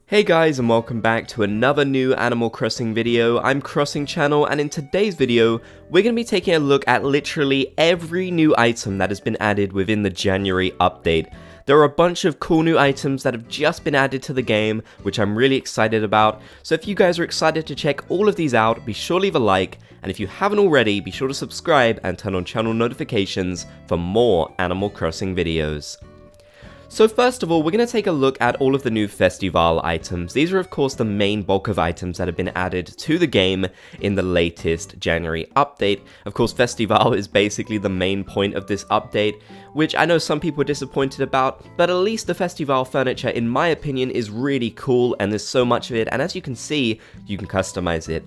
Hey guys, and welcome back to another new Animal Crossing video. I'm Crossing Channel, and in today's video, we're going to be taking a look at literally every new item that has been added within the January update. There are a bunch of cool new items that have just been added to the game, which I'm really excited about. So if you guys are excited to check all of these out, be sure to leave a like, and if you haven't already, be sure to subscribe and turn on channel notifications for more Animal Crossing videos. So first of all, we're going to take a look at all of the new Festival items. These are of course the main bulk of items that have been added to the game in the latest January update. Of course, Festival is basically the main point of this update, which I know some people are disappointed about, but at least the Festival furniture, in my opinion, is really cool, and there's so much of it, and as you can see, you can customize it.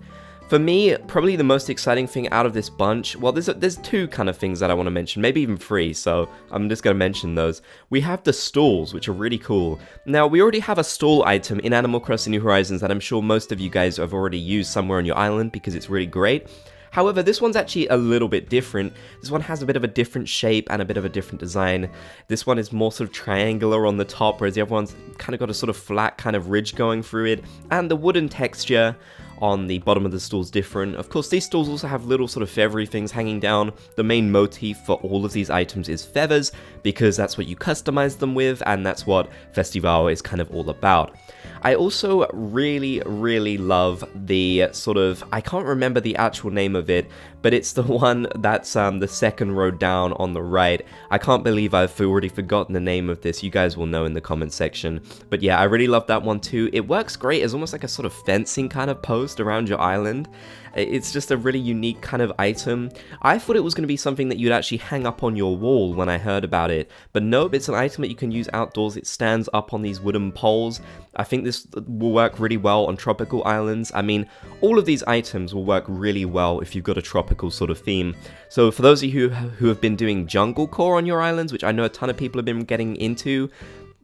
For me, probably the most exciting thing out of this bunch, well, there's two kind of things that I want to mention, maybe even three, so I'm just going to mention those. We have the stalls, which are really cool. Now, we already have a stall item in Animal Crossing New Horizons that I'm sure most of you guys have already used somewhere on your island because it's really great. However, this one's actually a little bit different. This one has a bit of a different shape and a bit of a different design. This one is more sort of triangular on the top, whereas the other one's kind of got a sort of flat kind of ridge going through it, and the wooden texture on the bottom of the stool is different. Of course, these stools also have little sort of feathery things hanging down. The main motif for all of these items is feathers, because that's what you customize them with, and that's what Festival is kind of all about. I also really love the sort of, I can't remember the actual name of it, but it's the one that's the second row down on the right. I can't believe I've already forgotten the name of this. You guys will know in the comment section. But yeah, I really love that one too. It works great as almost like a sort of fencing kind of post around your island. It's just a really unique kind of item. I thought it was going to be something that you'd actually hang up on your wall when I heard about it, but nope, it's an item that you can use outdoors. It stands up on these wooden poles. I think this will work really well on tropical islands. I mean, all of these items will work really well if you've got a tropical sort of theme. So for those of you who have been doing jungle core on your islands, which I know a ton of people have been getting into,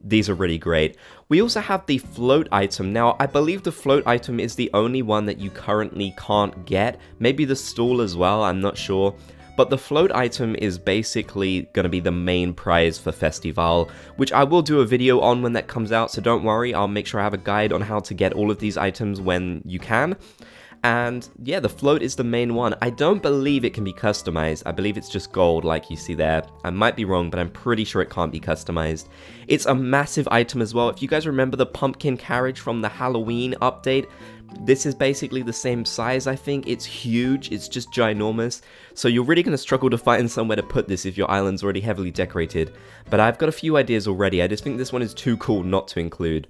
these are really great. We also have the float item. Now, I believe the float item is the only one that you currently can't get. Maybe the stool as well, I'm not sure. But the float item is basically going to be the main prize for Festival, which I will do a video on when that comes out, so don't worry, I'll make sure I have a guide on how to get all of these items when you can. And yeah, the float is the main one. I don't believe it can be customized. I believe it's just gold like you see there. I might be wrong, but I'm pretty sure it can't be customized. It's a massive item as well. If you guys remember the pumpkin carriage from the Halloween update, this is basically the same size, I think. It's huge, it's just ginormous. So you're really going to struggle to find somewhere to put this if your island's already heavily decorated. But I've got a few ideas already. I just think this one is too cool not to include.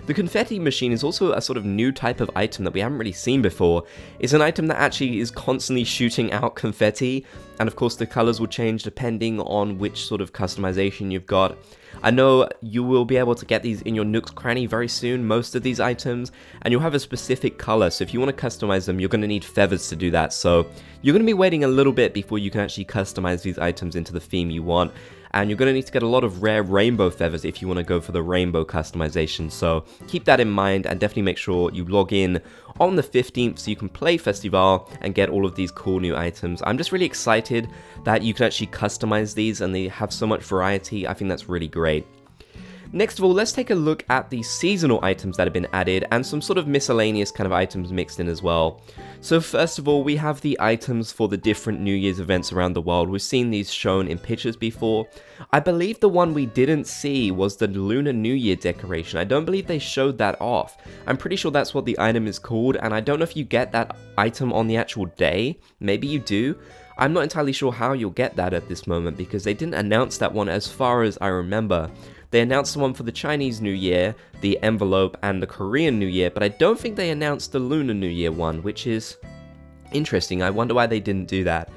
The confetti machine is also a sort of new type of item that we haven't really seen before. It's an item that actually is constantly shooting out confetti, and of course the colors will change depending on which sort of customization you've got. I know you will be able to get these in your Nook's Cranny very soon, most of these items, and you'll have a specific color, so if you want to customize them, you're going to need feathers to do that, so you're going to be waiting a little bit before you can actually customize these items into the theme you want. And you're going to need to get a lot of rare rainbow feathers if you want to go for the rainbow customization, so keep that in mind and definitely make sure you log in on the 15th so you can play Festival and get all of these cool new items. I'm just really excited that you can actually customize these and they have so much variety. I think that's really great. Next of all, let's take a look at the seasonal items that have been added and some sort of miscellaneous kind of items mixed in as well. So first of all, we have the items for the different New Year's events around the world. We've seen these shown in pictures before. I believe the one we didn't see was the Lunar New Year decoration. I don't believe they showed that off. I'm pretty sure that's what the item is called, and I don't know if you get that item on the actual day. Maybe you do. I'm not entirely sure how you'll get that at this moment because they didn't announce that one as far as I remember. They announced the one for the Chinese New Year, the envelope, and the Korean New Year, but I don't think they announced the Lunar New Year one, which is interesting. I wonder why they didn't do that.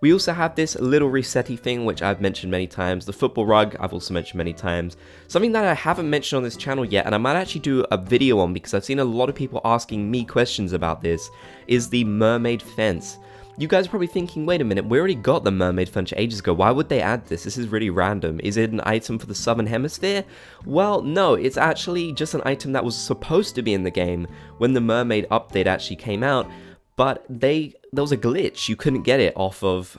We also have this little resetty thing, which I've mentioned many times. The football rug, I've also mentioned many times. Something that I haven't mentioned on this channel yet, and I might actually do a video on because I've seen a lot of people asking me questions about this, is the mermaid fence. You guys are probably thinking, wait a minute, we already got the mermaid fence ages ago, why would they add this? This is really random. Is it an item for the Southern Hemisphere? Well, no, it's actually just an item that was supposed to be in the game when the mermaid update actually came out, but there was a glitch. You couldn't get it off of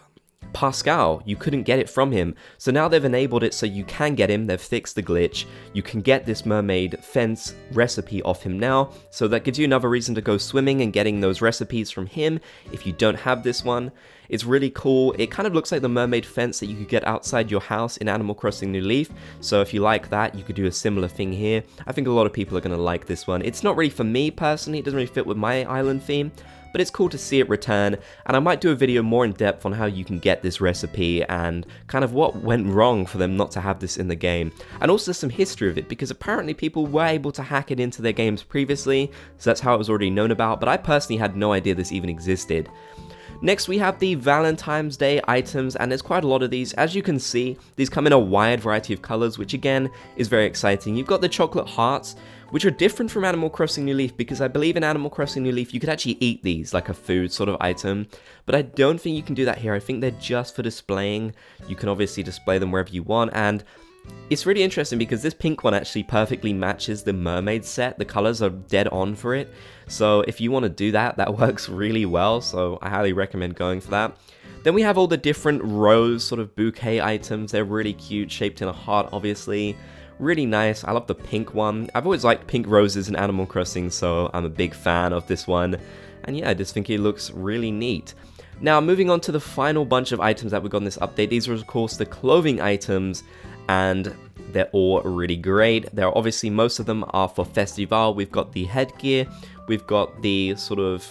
Pascal, you couldn't get it from him. So now they've enabled it so you can get him, they've fixed the glitch. You can get this mermaid fence recipe off him now, so that gives you another reason to go swimming and getting those recipes from him if you don't have this one. It's really cool. It kind of looks like the mermaid fence that you could get outside your house in Animal Crossing New Leaf, so if you like that, you could do a similar thing here. I think a lot of people are going to like this one. It's not really for me personally, it doesn't really fit with my island theme, but it's cool to see it return, and I might do a video more in depth on how you can get this recipe and kind of what went wrong for them not to have this in the game, and also some history of it, because apparently people were able to hack it into their games previously, so that's how it was already known about, but I personally had no idea this even existed. Next we have the Valentine's Day items, and there's quite a lot of these. As you can see, these come in a wide variety of colors, which again is very exciting. You've got the chocolate hearts, which are different from Animal Crossing New Leaf, because I believe in Animal Crossing New Leaf you could actually eat these like a food sort of item, but I don't think you can do that here. I think they're just for displaying. You can obviously display them wherever you want, and it's really interesting because this pink one actually perfectly matches the mermaid set. The colors are dead on for it, so if you want to do that, that works really well, so I highly recommend going for that. Then we have all the different rose sort of bouquet items. They're really cute, shaped in a heart obviously. Really nice. I love the pink one. I've always liked pink roses in Animal Crossing, so I'm a big fan of this one. And yeah, I just think it looks really neat. Now, moving on to the final bunch of items that we got in this update. These are, of course, the clothing items, and they're all really great. There are obviously, most of them are for Festival. We've got the headgear. We've got the sort of,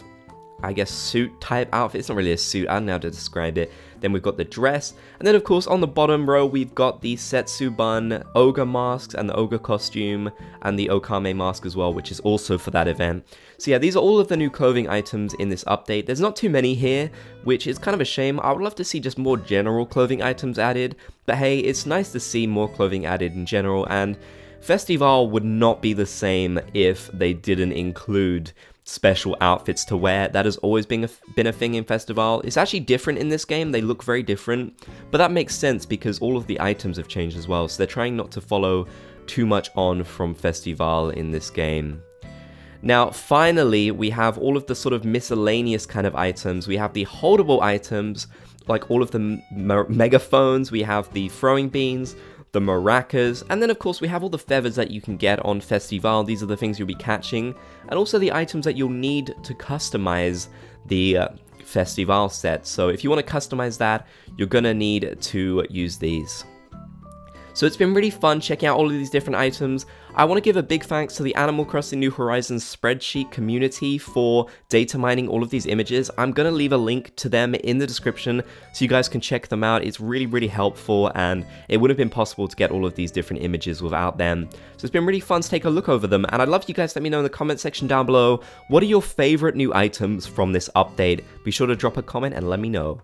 I guess, suit type outfit. It's not really a suit, I don't know how to describe it. Then we've got the dress, and then of course on the bottom row we've got the Setsubun ogre masks and the ogre costume and the Okame mask as well, which is also for that event. So yeah, these are all of the new clothing items in this update. There's not too many here, which is kind of a shame. I would love to see just more general clothing items added, but hey, it's nice to see more clothing added in general, and Festival would not be the same if they didn't include special outfits to wear. That has always been a thing in Festival. It's actually different in this game. They look very different, but that makes sense because all of the items have changed as well, so they're trying not to follow too much on from Festival in this game. Now, finally, we have all of the sort of miscellaneous kind of items. We have the holdable items, like all of the megaphones. We have the throwing beans, the maracas, and then of course we have all the feathers that you can get on Festival. These are the things you'll be catching, and also the items that you'll need to customize the Festival set. So if you want to customize that, you're gonna need to use these. So it's been really fun checking out all of these different items. I want to give a big thanks to the Animal Crossing New Horizons spreadsheet community for data mining all of these images. I'm going to leave a link to them in the description so you guys can check them out. It's really, really helpful, and it wouldn't have been possible to get all of these different images without them. So it's been really fun to take a look over them, and I'd love you guys to let me know in the comment section down below, what are your favorite new items from this update? Be sure to drop a comment and let me know.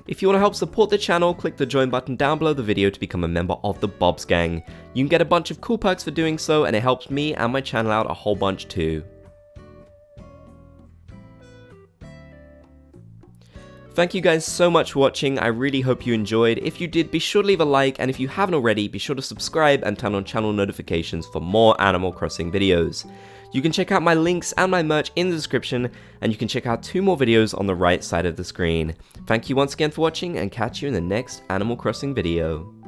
If you want to help support the channel, click the join button down below the video to become a member of the Bobs Gang. You can get a bunch of cool perks for doing so, and it helps me and my channel out a whole bunch too. Thank you guys so much for watching. I really hope you enjoyed. If you did, be sure to leave a like, and if you haven't already, be sure to subscribe and turn on channel notifications for more Animal Crossing videos. You can check out my links and my merch in the description, and you can check out 2 more videos on the right side of the screen. Thank you once again for watching, and catch you in the next Animal Crossing video.